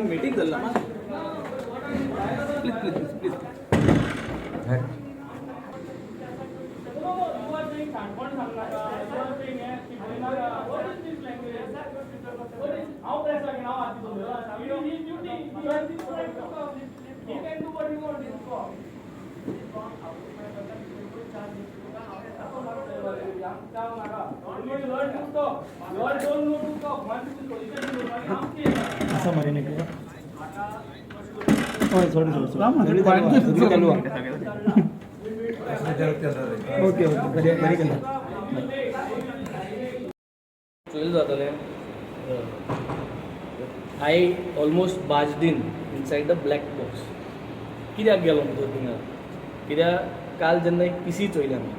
Meeting चल रहा please please please असं मारे नाही चालू ओके ओके बरी केलं चोईल जातले I almost barged inside the black box कित्याक गेलो भितर थिंगा कित्याक काल जेन्ना एक पीसी चोयलें आमी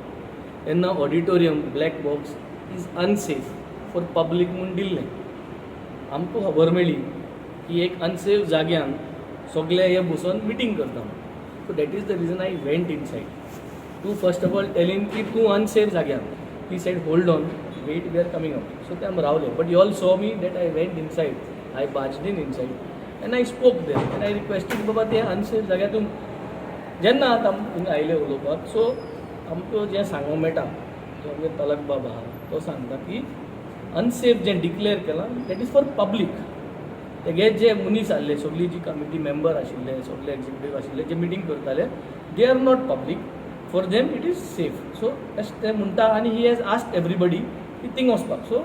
तेन्ना auditorium black box is unsafe for public म्हूण दिल्लें आमकां खबर मेळ्ळी की एक अनसेफ जाग्यान सगळे हे बसून मिटींग करता so that is the reason I went inside तूं फर्स्ट ऑफ ऑल टेलिंग की तूं अनसेफ जाग्यान ती said hold on wait we are coming out so ते आमी रावले but you all saw me that I went inside I barged inside and I spoke there and I requested बाबा ते unsafe जाग्यातून जेन्ना आतां थिंगा आयले उलोवपाक सो आमकां जें सांगूंक मेळटा जो आमगे तलक बाबा आहा तो सांगता की अनसेफ जें डिक्लेअर केलां दॅट इज फॉर पब्लीक तेगे जे मनीस आसले सगळी जी कमिटी मेंबर आशिल्ले सगळे एक्झिक्युटीव आशिल्ले जे मिटींग करताले they are not public for them it is safe so अशें ते म्हणटा आनी ही हॅज आस्क्ड एवरीबडी की थिंग वचपाक सो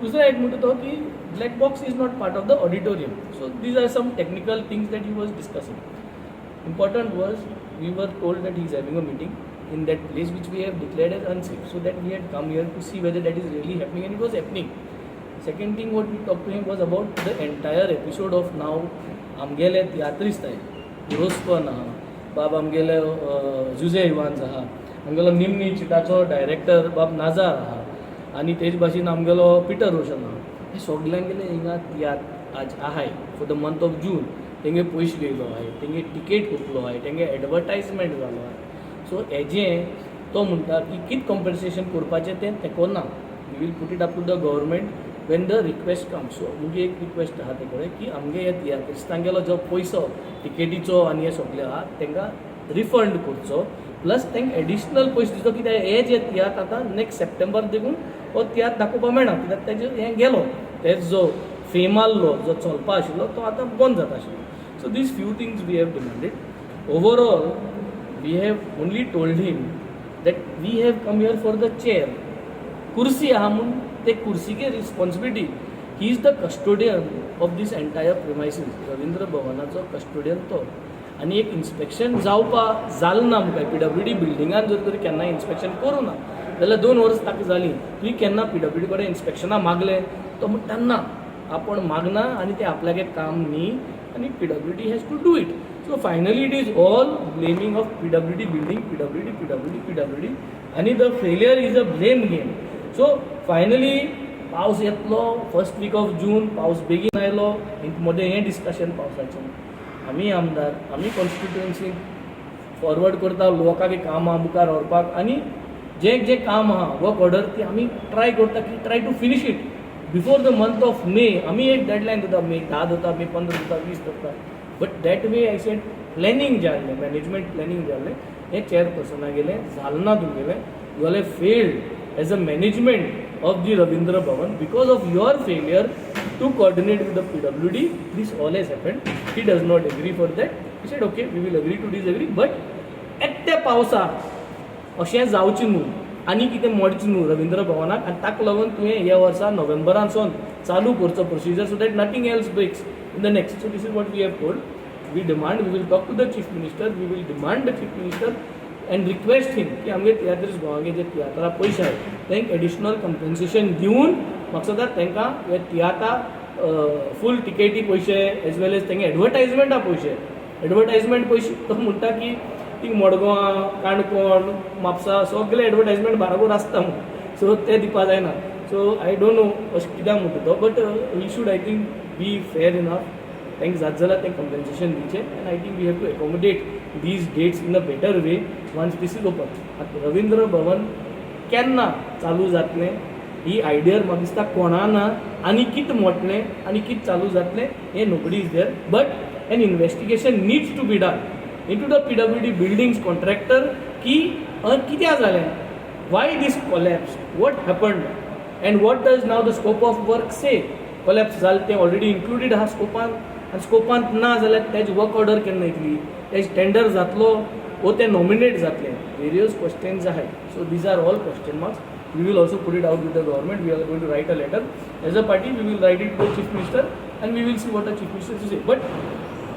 दुसरो एक म्हणटा तो की black box is not part of the auditorium so these are some technical things that he was discussing important was we were told that he is having a meeting in that place which we have declared as unsafe so that we had come here to see whether that is really happening and it was happening. Second thing what we talked to him was about the entire episode of now amgele theatrist आहे रोस्पन आहा बाब आमगेले Jose Evans आहा आमगेलो निमनी चिटाचो director बाब नाजार आहा आनी तेच भाशेन आमगेलो पिटर रोशन आहा हे सगळ्यांगेले हिंगा आज आहाय for the month of June तेंगे पयशे घेयलो आहाय तेंगे टिकेट कोरलो आहाय तेंगे एडवर्टायजमेंट जालो आहाय सो हेजें तो म्हणटा की कित कॉम्पेन्सेशन करपाचें तें कोन्ना we will put it up to the government when the request come so मुगे एक रिक्वेस्ट आहा ते कडेन की आमगे हे तियात्रिस्तांगेलो जो पयसो टिकेटीचो आनी हे सगळे आहा तांकां रिफंड करचो प्लस तांकां एडिशनल पयशे दिवचो कित्याक हे जे तियात्र आतां नेक्स्ट सप्टेंबर देखून हो तियात्र दाखोवपाक मेळना कित्याक तेजे हें गेलो तेच जो फेम आहलो जो चलपा आशिल्लो तो आतां बंद जाता आशिल्लो so these few things we have demanded overall we have only told him that we have come here for the chair kursi aha mun te kursi ke responsibility he is the custodian of this entire premises Ravindra भवनाचो custodian तो आनी एक inspection जावपा जालें ना मुखार PWD बिल्डिंगान जर तरी केन्ना इन्स्पेक्शन करूं ना जाल्यार 2 वर्सां ताका जालीं तुवें केन्ना PWD कडेन इन्स्पेक्शना मागलें तो म्हणटा ना आपण मागना आनी ते आपल्यागे काम न्ही आनी PWD has to do it So finally it is all blaming of PWD building, PWD and the failure is a blame game. So finally पावस येतलो फर्स्ट वीक ऑफ जून पावस बेगीन आयलो मध्ये हें डिस्कशन पावसाचें आमी आमदार आमी कॉन्स्टिट्युएन्सी फॉरवर्ड करता लोकांक कामां मुखार व्हरपाक आनी जें काम आहा वर्क ऑर्डर ती आमी ट्राय करता की try to finish it before the month of May आमी एक डेडलायन दिता मे 10 दिता मे 15 दिता 20 दिता but that way I said planning जें आहलें मॅनेजमेंट प्लॅनिंग जें आहलें हें चेअरपर्सना गेलें जालना तुमगेलें you are failed as a management of the Ravindra Bhavan because of your failure to coordinate with the PWD this all has happened he does not agree for that he said okay we will agree to disagree but एकट्या पावसाक अशें जावचें न्हू आनी कितें मोडचें न्हू रवींद्र भवनाक आनी ताका लागून तुवें ह्या वर्सा नोव्हेंबरानसून चालू करचो procedure so that nothing else breaks in the next. So this is what we have told. We demand, we will talk to the Chief Minister, we will demand the Chief Minister and request him की आमगे तियात्रिस्ट गोवांगे जे तियात्रा पयशे आहाय तांकां additional compensation दिवन मकसदार तांकां हे तियात्रा फूल टिकेटी पयशे एज वेल एज तांगे एडवर्टायजमेंटा एडवर्टायजमेंट पयशे तो म्हणटा की थिंग मडगांव काणकोण म्हापसा सगळे एडवर्टायजमेंट बाराबोर आसता म्हणून सो ते दिवपा जायना सो आय डोंट नो अशें कित्याक म्हणटा तो but we should I think be fair enough तांकां जात जाल्यार तें कम्पेन्सेशन दिवचें and I think we have to accommodate these dates in a better way once this is open Ravindra Bhavan केन्ना चालू जातलें ही आयडियर म्हाका दिसता कोणा ना आनी कितें मोटलें आनी कितें चालू जातलें हें nobody is there but an investigation needs to be done into the PWD buildings contractor की कित्या जालें why this collapsed what happened and what does now the scope of work say collapse जालें तें already included आहा स्कोपान आनी स्कोपान ना जाल्यार तेजी वर्क ऑर्डर केन्ना येतली तेज टेंडर जातलो वो तें नॉमिनेट जातलें वेरियस क्वेश्चन्स आहाय so these are all question marks we will also put it out with the government we are going to write a letter as a party we will write it to the chief minister and we will see what the chief minister to say but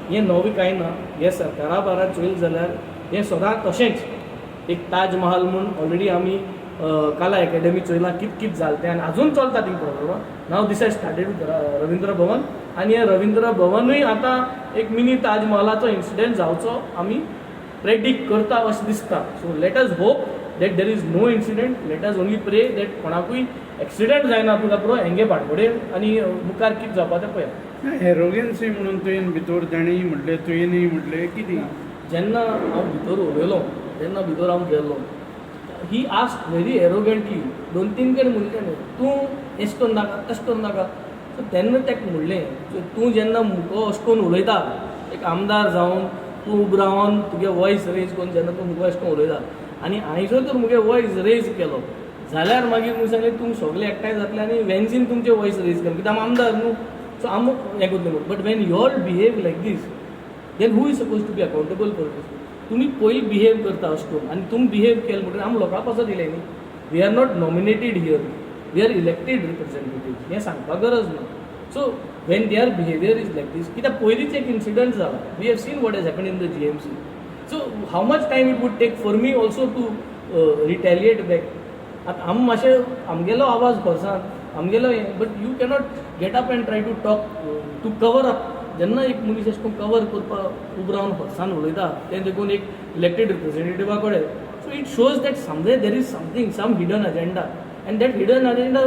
हें नवी कांय ना हें सरकारा बारा चोयल जाल्यार हें सदां तशेंच एक ताज महाल म्हूण ऑलरेडी आमी कला एकेडमी चोयलां कितें जालें तें आनी आजून चलता थिंग प्रोग्राम नाव this has started with Ravindra Bhavan आनी हें रविंद्र भवनूय आतां एक मिनी ताज महालाचो इन्सिडेंट जावचो आमी प्रेडिक्ट करता अशें दिसता so let us hope that there is no incident let us only pray that कोणाकूय एक्सिडेंट जायना तुका पुरो हेंगे फाटफुडें आनी मुखार कितें जावपा तें पळया एरोगन्सी म्हणून तुवें भितर ताणें म्हटलें तुवेंनय म्हटलें कितें जेन्ना हांव भितर उलयलो तेन्ना भितर हांव गेल्लो ही आस्क्ड व्हेरी एरोगंटली 2-3 कडेन म्हणलें तूं एश करून नाका तशें करून नाका सो तेन्ना ताका म्हणलें तूं जेन्ना मुको अशें करून उलयता एक आमदार जावन तूं उबो रावन तुगे वॉयस रेज करून जेन्ना तूं मुगो अशें करून उलयता आनी हांवें जर मुगे वॉयस रेज केलो जाल्यार मागीर म्हूण सांगलें तुमी सगळे एकठांय जातले आनी वेन्सीन तुमचे वॉयस रेज केलो कित्याक आमी आमदार न्हू सो आमी हें करतले but when you all behave like this then who is suppose to be accountable for this तुमी पयलीं बिहेव करता अशें करून आनी तुमी बिहेव केलें म्हणटकीर आमी लोकां पासत दिलें न्ही we are not nominated here we are elected representative हें सांगपाक गरज ना so when their behaviour is like this कित्याक पयलींच एक इन्सिडंट जाला we have seen what has happen in the GMC so how much time it would take for me also to retaliate back आतां आमी मातशें आमगेलो आवाज भरसान आमगेलो हें but you cannot get up and try to talk to cover up जेन्ना एक मनीस अशें करून कवर करपाक उबो रावन भरसान उलयता तें देखून एक इलेक्टेड रिप्रेझेंटेटिवा कडेन so it shows that somewhere there is something some hidden agenda and that hidden agenda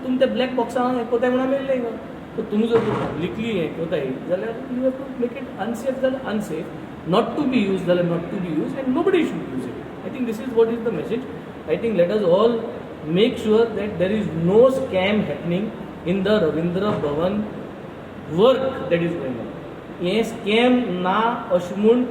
तुमी त्या ब्लॅक बॉक्सान हें कोताय म्हणून मेळ्ळें हिंगा सो तुमी जर पब्लिकली हें कोताय जाल्यार you have to make it unsafe जाल्यार unsafe not to be used not to be used and nobody should use it. I think this is what is the message. I think let us all make sure that there is no scam happening in the Ravindra Bhavan work that is going on. Yes, scam na ashmun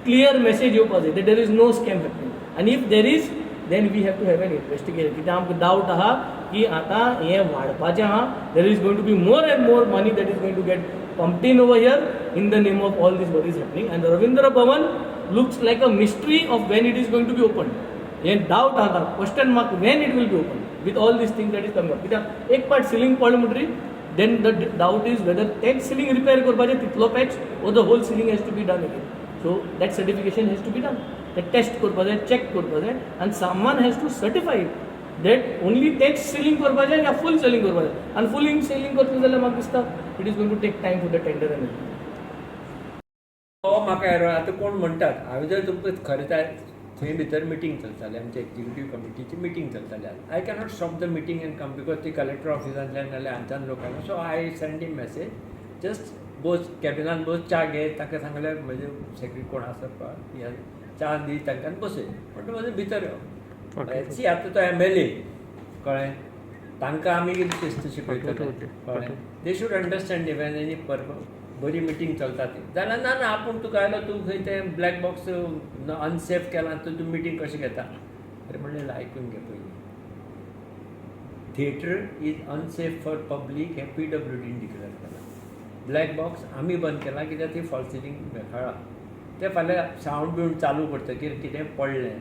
clear message येवपा जाय that there is no scam happening and if there is then we have to have an investigation कित्याक आमकां doubt आहा की आतां हें वाडपाचें आहा there is going to be more and more money that is going to get pumped in over here in the name of all this what is happening and the Ravindra Bhavan looks like a mystery of when it is going to be opened. Yen doubt आता question mark when it will be opened with all these things that is coming up. कित्याक एक part ceiling पडलें म्हणटरी then the doubt is whether that ceiling repair करपाचें तितलो patch or the whole ceiling has to be done again. So that certification has to be done. That test करपाचें check करपाचें and someone has to certify it. that only that selling करपाचें या full selling करपाचें and full selling करतलो जाल्यार म्हाका दिसता it is going to take time for the tender and everything. तो म्हाका आतां कोण म्हणटात हांवें जर तुमकां खरें थंय भितर मिटींग चलताली आमच्या एक्झिक्युटीव कमिटीची मिटींग चलताली I cannot stop the meeting and come because ती कलेक्टर ऑफिसांतल्यान नाल्यार हांगच्यान लोकांना so I send in message just boss कॅबिनान बोस च्या घे ताका सांगल्यार म्हजे सेक्रेटरी कोण आसा पळय च्या दी तांकां बसय म्हणटा म्हजे भितर यो सी आतां तो MLA कळ्ळें तांकां आमी कितें शिस्त शिकयतले कळ्ळें they should understand even any बरी मिटींग चलता ती जाल्यार ना ना आपूण तुका आयलो तूं खंय तें ब्लॅक बॉक्स अनसेफ केलां तूं मिटींग कशें घेता अरे म्हणलें आयकून घे पयलीं theatre is unsafe for public हें PWDन डिक्लेअर केलां ब्लॅक बॉक्स आमी बंद केला कित्याक ती फॉल सिलींग बेकाळा ते फाल्यां सावंड बिवंड चालू करतकीर कितें पडलें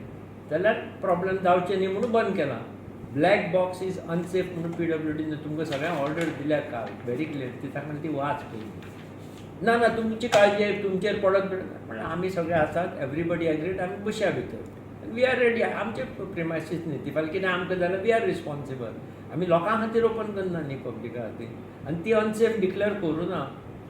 जाल्यार प्रॉब्लेम जावचें न्ही म्हणून बंद केलां ब्लॅक बॉक्स इज अनसेफ म्हणून PWDन तुमकां सगळ्यांक ऑर्डर दिल्या काल व्हेरी क्लियर ती ताका ती वाच पयली ना ना तुमची काळजी तुमचेर पडत म्हणून आमी सगळे आसात एवरीबडी एग्रीड आमी बसया भितर वी आर रेडी आमचे प्रिमायसीस न्ही ती फाल्यां कितें आमकां जाल्यार वी आर रिस्पॉन्सिबल आमी लोकां खातीर ओपन करना न्ही पब्लिका खातीर आनी ती अनसेफ डिक्लेअर करूं ना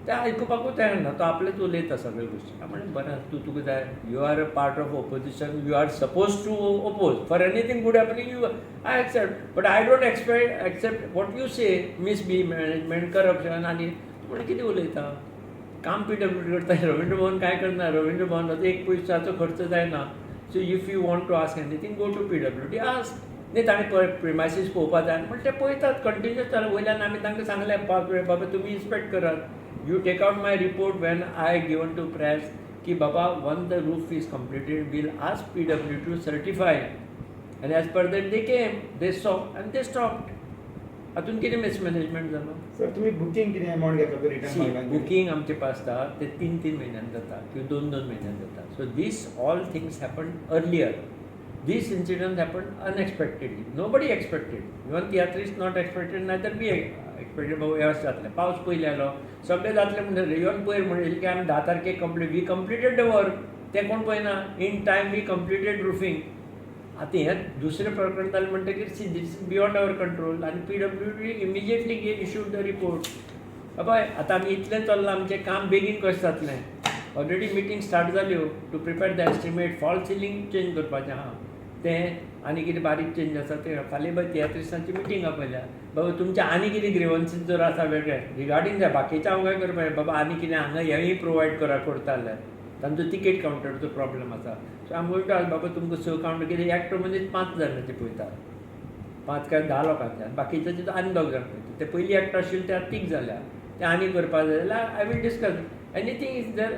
तें आयकुपाकूच तयार ना तो आपलेच उलयता सगळे गोश्टी म्हणलें बरें तुका जाय you are a part of opposition you are suppose to oppose for anything good happening you I accept but I don't accept what you say mismanagement corruption आनी म्हणून कितें उलयता काम PWD करता रवींद्र भवन काय करना रवींद्र भवनाचो एक पयशाचो खर्च जायना so if you want to ask anything go to PWD ask न्ही ताणें प्रिमायसीस पळोवपा जाय म्हण ते पळयतात कंटिन्यूस चालू वयल्यान आमी तांकां सांगलें बाबा तुमी इन्स्पेक्ट करात you take out my report when I given to press की बाबा when the roof is completed will ask PW to certify आनी as per that they came they saw आनी दे स्टॉप्ड हातून कितें मिसमॅनेजमेंट जालो sir तुम्ही booking किती amount घेता तो रिटर्न बुकींग आमचे आसता ते 3-3 म्हयन्यान जाता किंवा 2-2 म्हयन्यान जाता so this all things happen earlier this incident happen unexpectedly nobody expected even tiatrist not expected नायतर बी एक्सपेक्टेड बाबा वेवस्थ जातलें पावस पयलीं आयलो सगळें जातलें म्हणटलें इवन पयर म्हणलें की आमी 10 तारखेक complete we completed the work तें कोण पळयना in time we completed roofing आतां हें दुसरें प्रकरण जालें म्हणटकीर see this is beyond our control आनी PWD immediately issued the report बाबा आतां आमी इतलें चल्लां आमचें काम बेगीन कशें जातलें ऑलरेडी मिटींग स्टार्ट जाल्यो to prepare the estimate fall ceiling change करपाचें आहा तें आनी कितें बारीक चेंज आसा तें फाल्यां बाय तियात्रिस्टांची मिटींग आपयल्या बाबा तुमचे आनी कितें ग्रिवन्सीस जर आसा वेगळे रिगार्डींग जाय बाकीच्या हांव काय करपाचें बाबा आनी कितें हांगा हेंय प्रोवायड करता जाल्यार तांचो तिकेट कावंटरचो प्रॉब्लेम आसा सो आमी म्हणटा बाबा तुमकां 6 कावंटर कितें एकटो मनीस 5 जाणांचे पळयता 5 काय 10 लोकांचे बाकीचे चिंतून आनी 2 जाण पळयता ते पयलीं एकटो आशिल्ले ते आतां 3 जाल्या ते आनी करपाक जाय जाल्यार I will discuss anything is there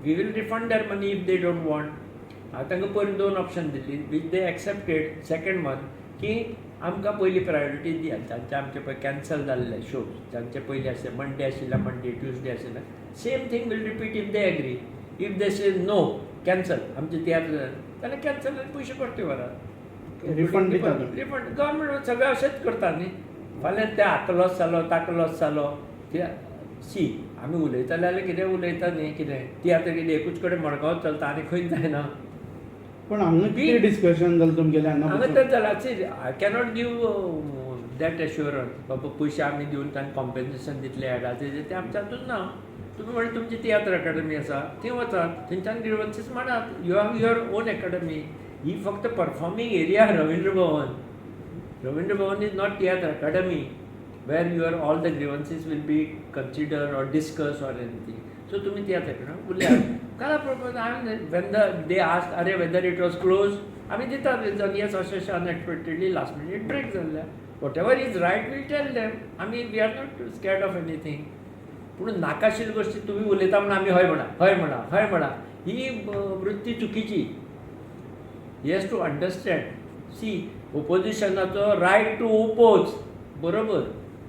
we will refund their money if they don't want हांवें तांकां पयर 2 ऑप्शन दिल्ली which they accepted second one की आमकां पयलीं प्रायोरिटी दियात जांचे आमचे पळय कॅन्सल जाल्ले शोज जांचे पयलीं आसले मंडे आशिल्ले मंडे ट्युजडे आशिल्ले same thing will repeat if they agree if they say no cancel आमचे तियात्र जाल्यार कॅन्सल आनी पयशे परते व्हरात रिफंड दितात रिफंड गव्हर्मेंट सगळें अशेंच करता न्ही फाल्यां ते हाका लॉस जालो ताका लॉस जालो सी आमी उलयता जाल्यार कितें उलयता न्ही कितें तियात्र कितें एकूच कडेन मडगांव चलता आनी खंयच जायना पण हांगा कितें डिस्कशन जालें तुमगेलें हांगा तेंच जालां see I cannot give that assurance बाबा पयशे आमी दिवन तांकां कॉम्पेन्सेशन दितले एडाचे ते आमच्या हातून ना तुमी म्हणटा तुमची तियात्र अकाडमी आसा थंय वचात थंयच्यान ग्रिवन्सीस मांडात you have your own academy ही फक्त performing area Ravindra Bhavan is not theatre academy where your all the grievances will be consider or discuss or anything so तुमी थिएटर अकाडमी उलया काला प्रपोज वेन दे आस्क अरे whether it was close आमी दितात reason yes अशें unexpectedly last minute break जाल्ल्या whatever is right will tell them आमी we are not स्कॅर्ड of anything पूण नाकाशिल्ली गोश्टी तुमी उलयता म्हणून आमी हय म्हणा ही वृत्ती चुकीची he has to understand see ओपोजिशनाचो रायट टू ओपोज बरोबर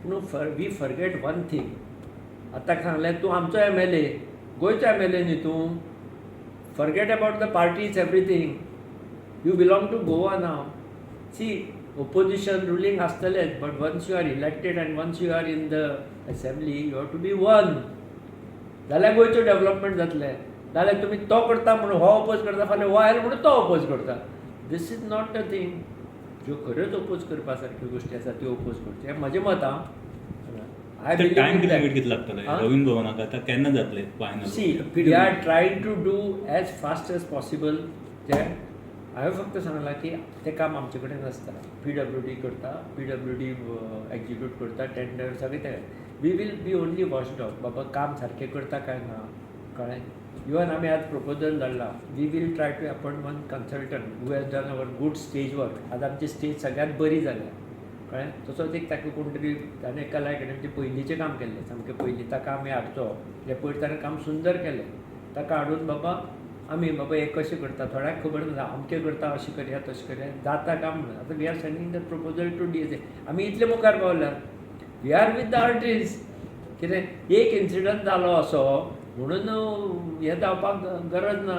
पूण वी फॉरगेट वन थिंग आतां सांगलें तूं आमचो MLA गोंयचो MLA न्ही तूं forget about the parties everything you belong to Goa नाव सी opposition ruling आसतलेच but once you are elected and once you are in the assembly you have to be one जाल्यार गोंयचें डेव्हलपमेंट जातलें नाल्यार तुमी तो करता म्हणून हो ओपोज करता फाल्यां हो आयलो म्हणून तो ओपोज करता this is not a thing ज्यो खऱ्योच ओपोज करपा सारक्यो गोश्टी आसा त्यो ओपोज करच्यो हें म्हजें मत आय टायम किती लागतले रवींद्र भवनाक आतां केन्ना जातले final see we are trying to do as fast as possible जें हांवें फक्त सांगलां की तें काम आमचे कडेन नासता PWD करता PWD एक्झिक्यूट करता टेंडर सगळें तें we will be only watched out बाबा काम सारकें करता काय ना कळ्ळें इवन आमी आज प्रपोजल धाडला we will try to appoint one consultant who has done our good stage work आज आमची स्टेज सगळ्यांत बरी जाल्या कळ्ळें तसोच एक ताका कोण तरी ताणें कला अकॅडमीचें पयलींचें काम केल्लें सामकें पयलीं ताका आमी हाडचो जे पयर ताणें काम सुंदर केलें ताका हाडून बाबा आमी बाबा हें कशें करता थोड्यांक खबर ना अमकें करता अशें करया तशें करया जाता काम म्हणून आतां we are sending the proposal to DSA आमी इतले मुखार पावल्यात we are with the artist कितें एक इन्सिडंट जालो असो म्हणून हें जावपाक गरज ना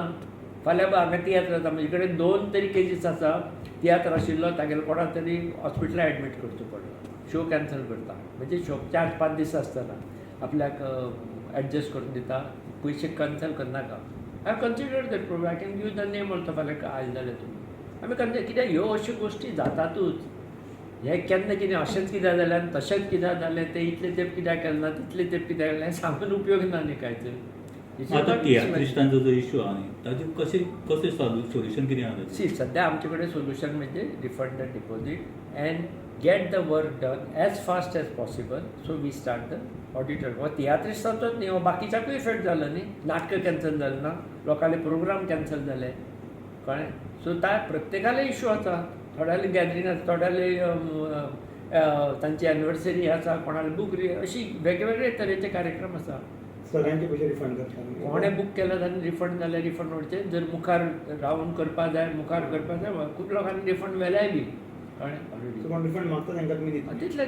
फाल्यां हांगा तियात्र जाता म्हजे कडेन 2 तरी केसीस आसा तियात्र आशिल्लो तागेलो कोणाक तरी हॉस्पिटलांत एडमीट करचो पडलो शो कॅन्सल करता म्हणजे शो 4-5 दीस आसतना आपल्याक एडजस्ट करून दिता पयशे कॅन्सल करनाका I consider that problem I can give the name also फाल्यां आयले जाल्यार तुमी आमी कन्सिडर कित्याक ह्यो अश्यो गोश्टी जातातूच हें केन्ना कितें अशेंच कित्याक जालें आनी तशेंच कित्याक जालें तें इतलें तेंप कित्याक केलें ना तितलें तेंप कित्याक केलें सांगून उपयोग ना न्ही कांयच आतां तियात्रिस्टांचो जो इश्यू आहा न्ही ताजें कशें सोल्युशन कितें आहा सी सद्या आमचे कडेन सोल्युशन म्हणजे refund the deposit and get the work done as fast as possible so we start the auditor हो तियात्रिस्टांचोच न्ही हो बाकीच्याकूय इफेक्ट जालो न्ही नाटकां कॅन्सल जालें ना लोकांले प्रोग्राम कॅन्सल जाले कळ्ळें सो प्रत्येकाले इश्यू आसा थोड्याले गॅदरींग आसा, थोड्याले तांची एनिवर्सरी आसा, कोणाले बूक अशी वेगवेगळे तरेचे कार्यक्रम आसा. सगळ्यांचे पयशे रिफंड करता कोणें बूक केला ताणें रिफंड जाल्यार रिफंड व्हरचे. जर मुखार रावन करपा जाय, मुखार करपा जाय, खूब लोकांनी रिफंड वेल्याय बी. कळ्ळें ऑलरेडी सो कोण रिफंड मागता तांकां तुमी दिता तितलें